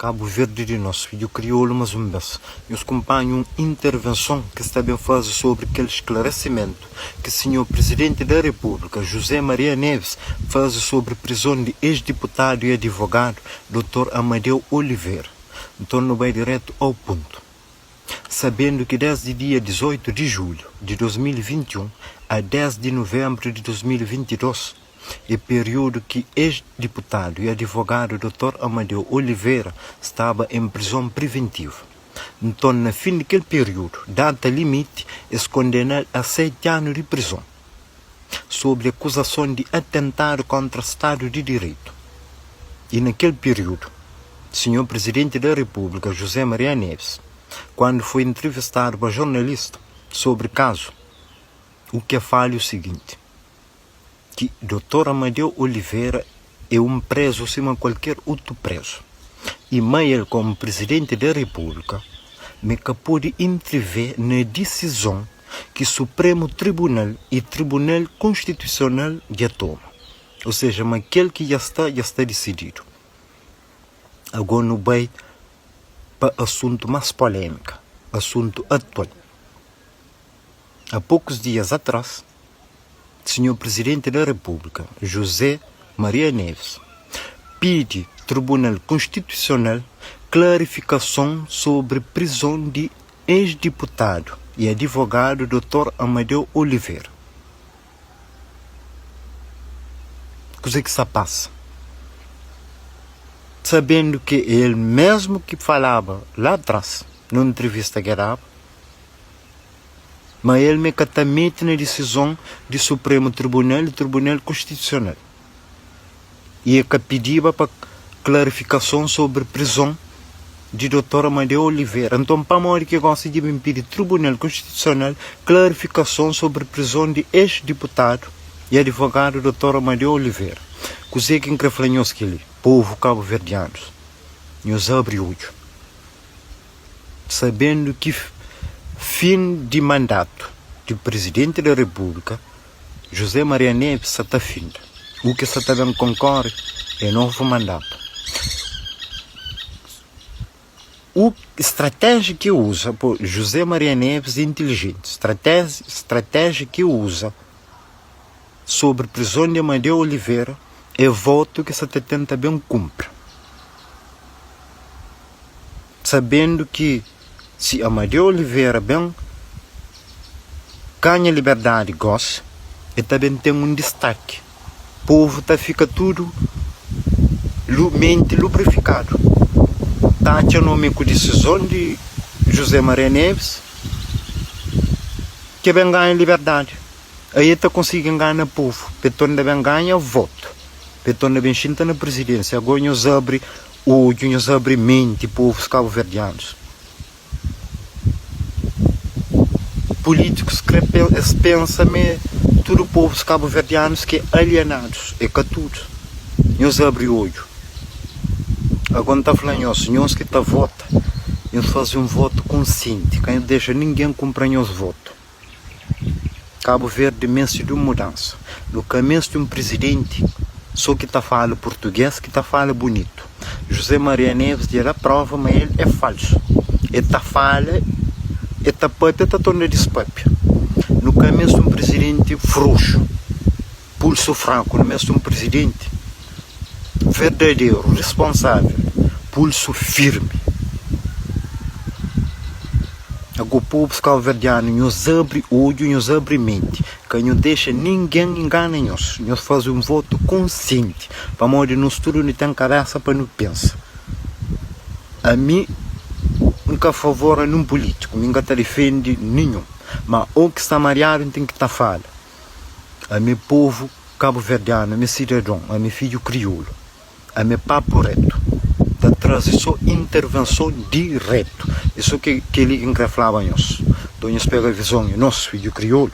Cabo Verde de nosso filho crioulo, mas um vez. Nos acompanha uma intervenção que está bem fazer sobre aquele esclarecimento que o senhor Presidente da República, José Maria Neves, faz sobre a prisão de ex-deputado e advogado, Dr. Amadeu Oliveira. Então, não vai direto ao ponto. Sabendo que desde dia 18 de julho de 2021 a 10 de novembro de 2022, é período que ex-deputado e advogado Dr. Amadeu Oliveira estava em prisão preventiva. Então, no fim daquele período, data limite, é condenado a 7 anos de prisão, sob acusação de atentado contra o Estado de Direito. E naquele período, o senhor Presidente da República, José Maria Neves, quando foi entrevistado por jornalista sobre o caso, o que fala é o seguinte: que Dr. Amadeu Oliveira é um preso acima de qualquer outro preso. E ele, como Presidente da República, me pode intervir na decisão que o Supremo Tribunal e Tribunal Constitucional já tomam. Ou seja, aquele que já está decidido. Agora não vai para assunto mais polêmico, assunto atual. Há poucos dias atrás, o senhor Presidente da República, José Maria Neves, pede ao Tribunal Constitucional clarificação sobre prisão de ex-deputado e advogado Dr. Amadeu Oliveira. O que se passa? Sabendo que ele mesmo que falava lá atrás, numa entrevista que dava, mas ele me catamete na decisão do Supremo Tribunal e Tribunal Constitucional. E é que pedia para clarificação sobre a prisão de Dr. Amadeu Oliveira. Então, para a hora que conseguimos pedir Tribunal Constitucional clarificação sobre a prisão de ex-deputado e advogado Dr. Amadeu Oliveira. Coisa que encreflanhou-se aquele povo cabo-verdiano. Nos abre o olho. Sabendo que fim de mandato do Presidente da República, José Maria Neves está fim. O que está também concorre é novo mandato. A estratégia que usa por José Maria Neves é inteligente. Estratégia que usa sobre a prisão de Amadeu Oliveira é voto que se tenta bem cumprir. Sabendo que se Amadeu Oliveira bem ganha liberdade e gosta, e também tem um destaque. O povo fica tudo mente lubrificado. Está a nome com decisão de José Maria Neves, que bem ganha liberdade. Aí está conseguindo ganhar o povo. Petona bem ganha voto. Petona bem chinta na presidência. Agora nos abre olho, nos abre mente, povos cabo-verdianos. Políticos que pensam tudo o povo cabo-verdianos que é alienados, é que tudo. Nos abre o olho. Agora está falando, nós que está vota, nós fazemos um voto consciente, que não deixa ninguém comprar nosso voto. Cabo Verde imenso de uma mudança. No caminho de um presidente, só que está falando português, que está falando bonito. José Maria Neves dirá prova, mas ele é falso. Ele está falando. Esta papa está tornando despapia. No caminho de um presidente frouxo, pulso franco, no caminho de um presidente verdadeiro, responsável, pulso firme. Agora o povo cabo-verdiano nos abre olho, nos abre mente, que não deixa ninguém enganar nós. Nós fazemos um voto consciente, para modo nós tudo não tem cabeça para não pensar. A mim nunca favora num político, nunca está defende nenhum. Mas o que está mariado tem que estar falando. A meu povo cabo-verdiano, a meu cidadão, a meu filho crioulo, a meu papo reto, da transição intervenção direto. Isso que ele encreflava nós. Então, nós pega a visão, nosso filho crioulo.